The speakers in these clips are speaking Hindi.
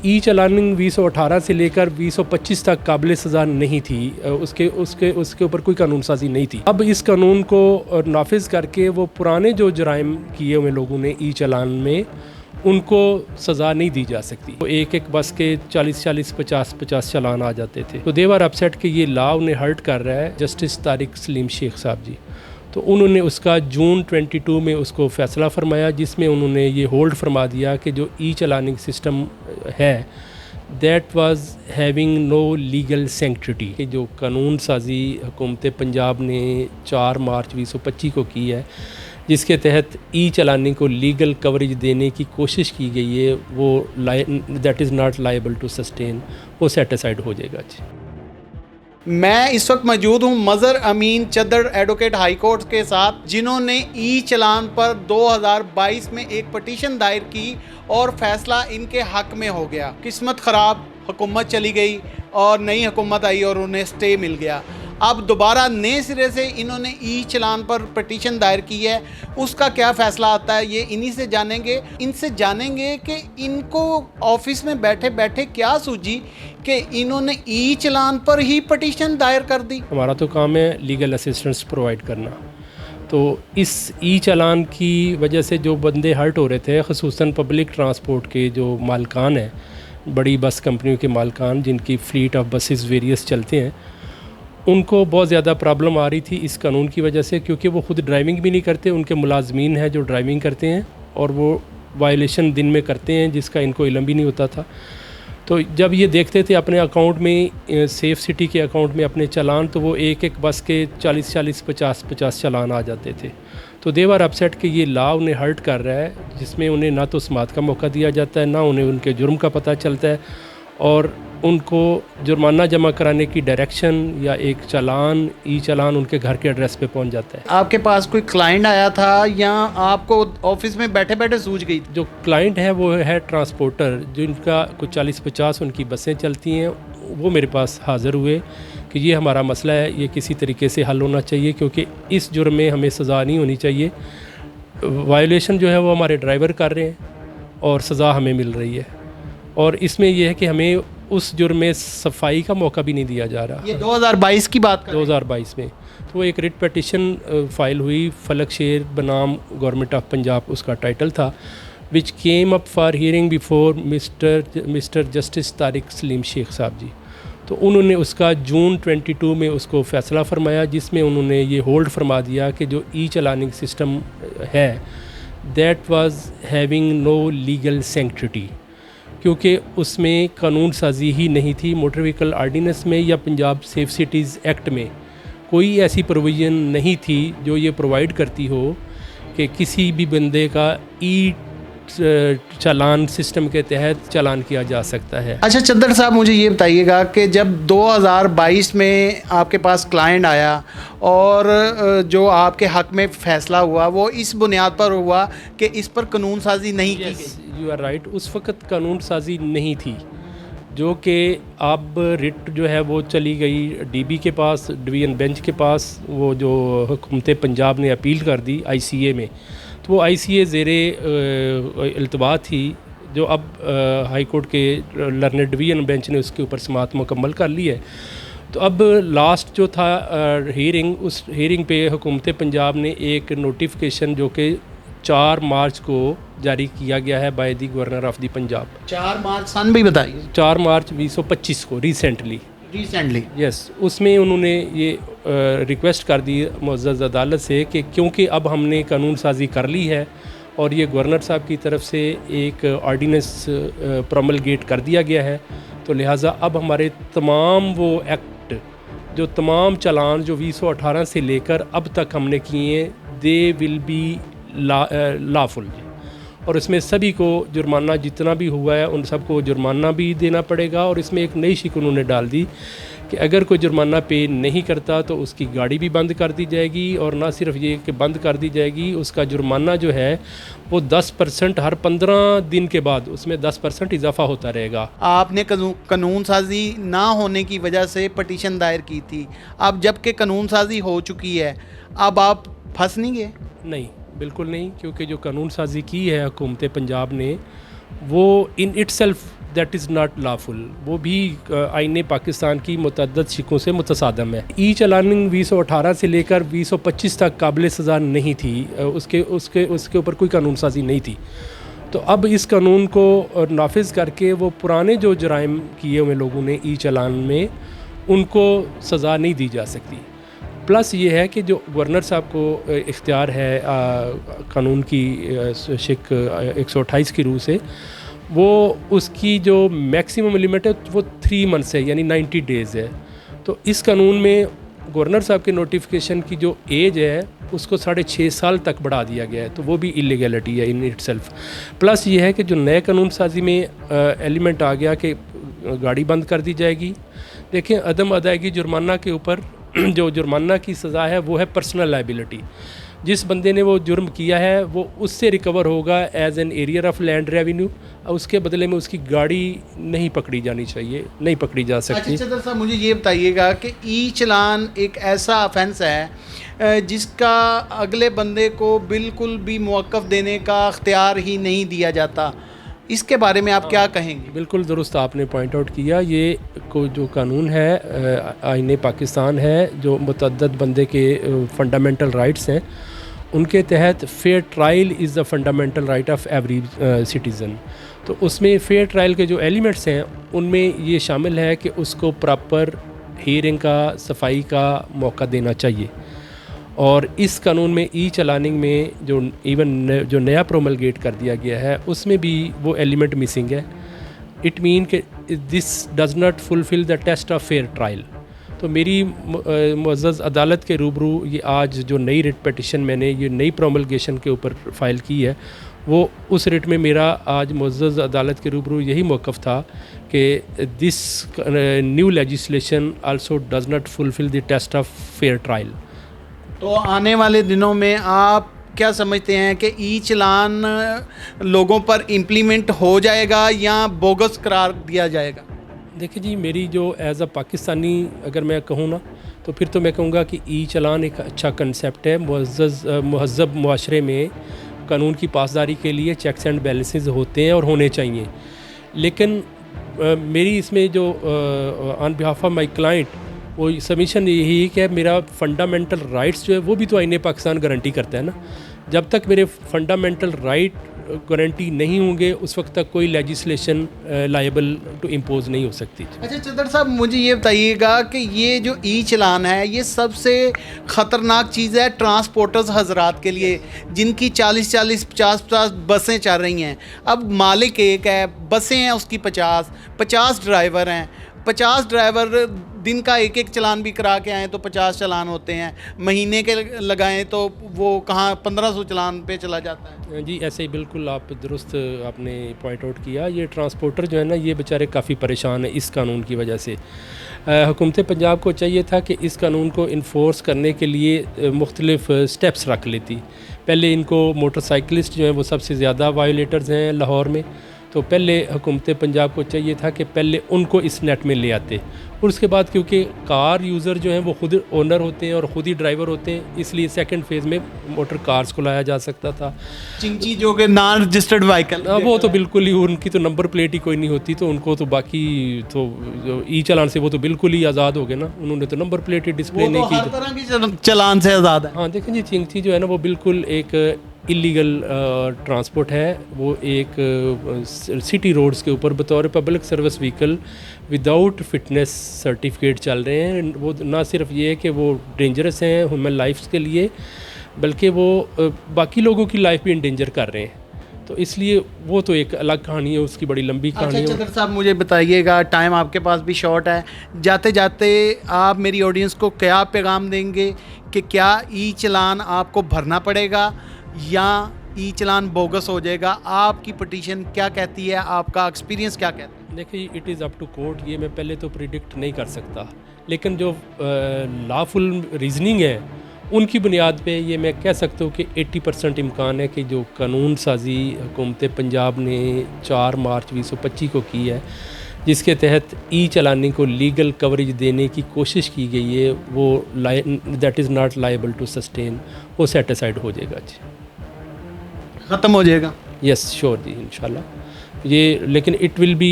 ई चलानिंग 2018 से लेकर 2025 तक काबिल सज़ा नहीं थी, उसके ऊपर कोई कानून साजी नहीं थी। अब इस कानून को नाफिज करके वो पुराने जो जराइम किए हुए लोगों ने ई चलान में, उनको सज़ा नहीं दी जा सकती। तो एक बस के 40-40, 50-50 चलान आ जाते थे। तो देवर अपसेट कि ये लॉ उन्हें हर्ट कर रहा है। जस्टिस तारिक सलीम शेख साहब जी, तो उन्होंने उसका जून 22 में उसको फ़ैसला फरमाया, जिसमें उन्होंने ये होल्ड फरमा दिया कि जो ई चलानिंग सिस्टम है that was having no legal sanctity, कि जो कानून साजी हुकूमत पंजाब ने 4 मार्च 2025 को की है, जिसके तहत ई चलाने को लीगल कवरेज देने की कोशिश की गई है, वो that is not liable to sustain, वो सेटिसाइड हो जाएगा जी। मैं इस वक्त मौजूद हूँ Mazhar Amin Chaddar advocate high court के साथ, जिन्होंने ई चलान पर 2022 में एक पटिशन दायर की और फैसला इनके हक में हो गया। किस्मत ख़राब, हुकूमत चली गई और नई हुकूमत आई और उन्हें स्टे मिल गया। अब दोबारा नए सिरे से इन्होंने ई चलान पर पटिशन दायर की है, उसका क्या फ़ैसला आता है ये इन्हीं से जानेंगे। इनसे जानेंगे कि इनको ऑफिस में बैठे बैठे क्या सूझी कि इन्होंने ई चलान पर ही पटिशन दायर कर दी। हमारा तो काम है लीगल असिस्टेंस प्रोवाइड करना। तो इस ई चलान की वजह से जो बंदे हर्ट हो रहे थे, ख़ुसूसन पब्लिक ट्रांसपोर्ट के जो मालकान हैं, बड़ी बस कंपनियों के मालकान जिनकी फ़्लीट ऑफ बसेस वेरियस चलते हैं, उनको बहुत ज़्यादा प्रॉब्लम आ रही थी इस कानून की वजह से, क्योंकि वो ख़ुद ड्राइविंग भी नहीं करते, उनके मुलाजमीन हैं जो ड्राइविंग करते हैं और वो वायलेशन दिन में करते हैं जिसका इनको इल्म भी नहीं होता था। तो जब ये देखते थे अपने अकाउंट में, सेफ सिटी के अकाउंट में अपने चालान, तो वो एक बस के 40-40, 50-50 चालान आ जाते थे। तो देवर अपसेट कि ये लॉ उन्हें हर्ट कर रहा है, जिसमें उन्हें ना तो समात का मौका दिया जाता है, ना उन्हें उनके जुर्म का पता चलता है, और उनको जुर्माना जमा कराने की डायरेक्शन या एक चालान, ई चालान उनके घर के एड्रेस पे पहुंच जाता है। आपके पास कोई क्लाइंट आया था या आपको ऑफिस में बैठे बैठे सूझ गई? जो क्लाइंट है वो है ट्रांसपोर्टर, जिनका कुछ 40-50 उनकी बसें चलती हैं, वो मेरे पास हाज़िर हुए कि ये हमारा मसला है, ये किसी तरीके से हल होना चाहिए, क्योंकि इस जुर्म में हमें सज़ा नहीं होनी चाहिए। वायलेशन जो है वो हमारे ड्राइवर कर रहे हैं और सज़ा हमें मिल रही है, और इसमें यह है कि हमें उस जुर्म में सफाई का मौका भी नहीं दिया जा रहा। ये 2022 की बात 2022 में तो एक रिट पटिशन फ़ाइल हुई, फलक शेर बनाम गवर्नमेंट ऑफ पंजाब उसका टाइटल था, which came up for hearing before mister justice Tariq Saleem Sheikh sahab ji. तो उन्होंने उसका जून 22 में उसको फ़ैसला फरमाया, जिसमें उन्होंने ये होल्ड फरमा दिया कि जो ई चलानिंग सिस्टम है that was having no legal sanctity, क्योंकि उसमें कानून साजी ही नहीं थी। मोटर व्हीकल आर्डीनेंस में या पंजाब सेफ सिटीज़ एक्ट में कोई ऐसी प्रोविज़न नहीं थी जो ये प्रोवाइड करती हो कि किसी भी बंदे का ई चालान सिस्टम के तहत चालान किया जा सकता है। अच्छा चद्दड़ साहब, मुझे ये बताइएगा कि जब 2022 में आपके पास क्लाइंट आया और जो आपके हक में फ़ैसला हुआ, वो इस बुनियाद पर हुआ कि इस पर कानून साजी नहीं की गई। यू आर राइट, उस वक़्त कानून साजी नहीं थी, जो कि अब रिट जो है वो चली गई डीबी के पास, डिवीज़न बेंच के पास, वो जो हुकूमत पंजाब ने अपील कर दी ICA में। तो वो ICA ज़ेरे इल्तवा थी, जो अब हाई कोर्ट के लर्नड डिवीज़न बेंच ने उसके ऊपर समाअत मुकम्मल कर ली है। तो अब लास्ट जो था हियरिंग, उस हियरिंग पे हुकूमत पंजाब ने एक नोटिफिकेशन जो कि 4 मार्च को जारी किया गया है by the governor of the Punjab. 4 मार्च सन भी बताइए। 4 मार्च 2025 को रिसेंटली यस, उसमें उन्होंने ये रिक्वेस्ट कर दी मुअज़्ज़ज़ अदालत से कि क्योंकि अब हमने कानून साजी कर ली है और ये गवर्नर साहब की तरफ से एक ऑर्डिनेंस प्रोमलगेट कर दिया गया है, तो लिहाजा अब हमारे तमाम वो एक्ट, जो तमाम चालान जो 2018 से लेकर अब तक हमने किए हैं, दे विल बी लाफुल, और इसमें सभी को जुर्माना जितना भी हुआ है उन सबको जुर्माना भी देना पड़ेगा। और इसमें एक नई शिक उन्होंने डाल दी कि अगर कोई जुर्माना पे नहीं करता तो उसकी गाड़ी भी बंद कर दी जाएगी, और ना सिर्फ ये कि बंद कर दी जाएगी, उसका जुर्माना जो है वो 10% हर 15 दिन के बाद उसमें 10% इजाफा होता रहेगा। आपने कानून साजी ना होने की वजह से पटिशन दायर की थी, अब जबकि कानून साजी हो चुकी है, अब आप फंस नहीं गए? नहीं, बिल्कुल नहीं, क्योंकि जो कानून साजी की है हुकूमत पंजाब ने, वो in itself that is not lawful, वो भी आईने पाकिस्तान की मुतअद्दिद शिकों से मुतसादम है। ई चलानिंग 2018 से लेकर 2025 तक काबिल सज़ा नहीं थी, उसके ऊपर कोई कानून साजी नहीं थी। तो अब इस कानून को नाफिज करके वो पुराने जो जराइम किए हुए लोगों ने ई चलान में, उनको सज़ा नहीं दी जा सकती। प्लस ये है कि जो गवर्नर साहब को इख्तियार है कानून की शिक 128 की रूह से, वो उसकी जो मैक्सिमम लिमिट है वो 3 मंथ्स है, यानी 90 डेज़ है। तो इस कानून में गवर्नर साहब के नोटिफिकेशन की जो एज है उसको 6.5 साल तक बढ़ा दिया गया है, तो वो भी इलीगैलिटी है इन इटसेल्फ। प्लस ये है कि जो नए कानून साजी में एलिमेंट आ गया कि गाड़ी बंद कर दी जाएगी। देखें, अदम अदायगी जुर्माना के ऊपर जो जुर्माना की सज़ा है वो है पर्सनल लाइबिलिटी। जिस बंदे ने वो जुर्म किया है वो उससे रिकवर होगा as an arrear of land revenue, और उसके बदले में उसकी गाड़ी नहीं पकड़ी जानी चाहिए, नहीं पकड़ी जा सकती। अच्छा चदर साहब, मुझे ये बताइएगा कि ई चलान एक ऐसा ऑफेंस है जिसका अगले बंदे को बिल्कुल भी मौक़िफ़ देने का अख्तियार ही नहीं दिया जाता, इसके बारे में आप क्या कहेंगे? बिल्कुल दुरुस्त आपने पॉइंट आउट किया। ये को जो कानून है आईने पाकिस्तान है, जो मुतअद्दिद बंदे के फंडामेंटल राइट्स हैं, उनके तहत fair trial is the fundamental right of every citizen. तो उसमें फेयर ट्रायल के जो एलिमेंट्स हैं उनमें ये शामिल है कि उसको प्रॉपर हियरिंग का, सफाई का मौका देना चाहिए। और इस कानून में ई चलानिंग में जो जो नया प्रोमलगेट कर दिया गया है उसमें भी वो एलिमेंट मिसिंग है। इट मीन कि this does not fulfil the test of fair trial. तो मेरी मुअज़्ज़ज़ अदालत के रूबरू ये आज जो नई रिट पिटिशन मैंने ये नई प्रोमलगेशन के ऊपर फ़ाइल की है, वो उस रिट में मेरा आज मुअज़्ज़ज़ अदालत के रूबरू यही मौक़िफ़ था कि this new legislation also does not fulfil the test of fair trial. तो आने वाले दिनों में आप क्या समझते हैं कि ई चलान लोगों पर इम्प्लीमेंट हो जाएगा या बोगस करार दिया जाएगा? देखिए जी, मेरी जो एज़ अ पाकिस्तानी अगर मैं कहूँ ना, तो फिर तो मैं कहूँगा कि ई चलान एक अच्छा कंसेप्ट है। महज़्ज़ब मुआशरे में कानून की पासदारी के लिए चेक्स एंड बैलेंसेस होते हैं और होने चाहिए। लेकिन मेरी इसमें जो on behalf of my client वो सबमिशन यही है कि मेरा फंडामेंटल राइट्स जो है वो भी तो आईने पाकिस्तान गारंटी करता है ना। जब तक मेरे फंडामेंटल राइट गारंटी नहीं होंगे उस वक्त तक कोई लेजिस्लेशन लायबल टू इम्पोज नहीं हो सकती। अच्छा चदर साहब, मुझे ये बताइएगा कि ये जो ई चलान है ये सबसे ख़तरनाक चीज़ है ट्रांसपोर्टर्स हजरात के लिए, जिनकी 40-40, 50-50 बसें चल रही हैं। अब मालिक एक है, बसें हैं उसकी 50 ड्राइवर हैं। 50 ड्राइवर दिन का एक चलान भी करा के आएँ तो 50 चलान होते हैं, महीने के लगाएं तो वो कहाँ 1500 चलान पे चला जाता है। जी, ऐसे ही बिल्कुल आप दुरुस्त आपने पॉइंट आउट किया। ये ट्रांसपोर्टर जो है ना, ये बेचारे काफ़ी परेशान हैं इस कानून की वजह से। हुकूमत पंजाब को चाहिए था कि इस कानून को इन्फोर्स करने के लिए मुख्तलिफ स्टेप्स रख लेती। पहले इनको मोटरसाइकिलिस्ट जो हैं वो सबसे ज़्यादा वायोलेटर्स हैं लाहौर में, तो पहले हुकूमत पंजाब को चाहिए था कि पहले उनको इस नेट में ले आते, और उसके बाद क्योंकि कार यूज़र जो हैं वो खुद ओनर होते हैं और ख़ुद ही ड्राइवर होते हैं, इसलिए सेकंड फेज़ में मोटर कार्स को लाया जा सकता था। चिंची जो कि नॉन रजिस्टर्ड व्हीकल, वो तो बिल्कुल ही, उनकी तो नंबर प्लेट ही कोई नहीं होती, तो उनको तो बाकी तो ई चलान से वो तो बिल्कुल ही आज़ाद हो गए ना। उन्होंने तो नंबर प्लेट ही डिस्प्ले नहीं की, हर तरह की चलान से आज़ाद है। हाँ, देखें जी, चिंची जो है ना वो बिल्कुल एक इलीगल ट्रांसपोर्ट है। वो एक सिटी रोड्स के ऊपर बतौर public service vehicle without fitness certificate चल रहे हैं। वो ना सिर्फ ये है कि वो डेंजरस हैं ह्यूमन लाइफ्स के लिए, बल्कि वो बाकी लोगों की लाइफ भी इंडेंजर कर रहे हैं। तो इसलिए वो तो एक अलग कहानी है, उसकी बड़ी लंबी कहानी है। अच्छा चदर साहब, मुझे बताइएगा, टाइम आपके पास भी शॉर्ट है, जाते जाते आप मेरी ऑडियंस को क्या पैगाम देंगे कि क्या ई चलान आपको भरना पड़ेगा या ई चलान बोगस हो जाएगा? आपकी पिटीशन क्या कहती है, आपका एक्सपीरियंस क्या कहता है? देखिए, it is up to court, ये मैं पहले तो प्रिडिक्ट नहीं कर सकता, लेकिन जो लॉफुल रीजनिंग है उनकी बुनियाद पे ये मैं कह सकता हूँ कि 80% इम्कान है कि जो कानून साजी हुकूमत पंजाब ने 4 मार्च 2025 को की है, जिसके तहत ई चलानी को लीगल कवरेज देने की कोशिश की गई है, वो that is not liable to sustain, वो सेटिसाइड हो जाएगा जी, ख़त्म हो जाएगा। यस श्योर जी, इंशाल्लाह ये लेकिन it will be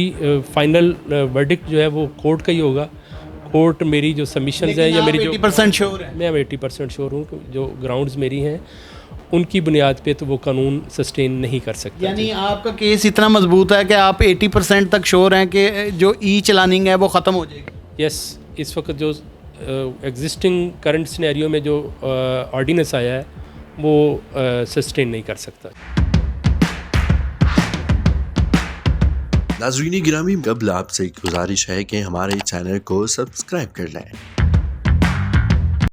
final verdict जो है वो कोर्ट का ही होगा। कोर्ट मेरी जो सबमिशंस है या मेरी जो 80% श्योर है? मैं 80% श्योर हूँ कि जो ग्राउंड्स मेरी हैं उनकी बुनियाद पे तो वो कानून सस्टेन नहीं कर सकता। यानी आपका केस इतना मजबूत है कि आप 80% तक श्योर हैं कि जो ई चलानिंग है वो ख़त्म हो जाएगी? यस, इस वक्त जो एग्जिस्टिंग करंट सिनेरियो में जो ऑर्डिनेंस आया है वो सस्टेन नहीं कर सकता। नाज़रीन गिरामी, कबल आपसे एक गुजारिश है कि हमारे चैनल को सब्सक्राइब कर लें।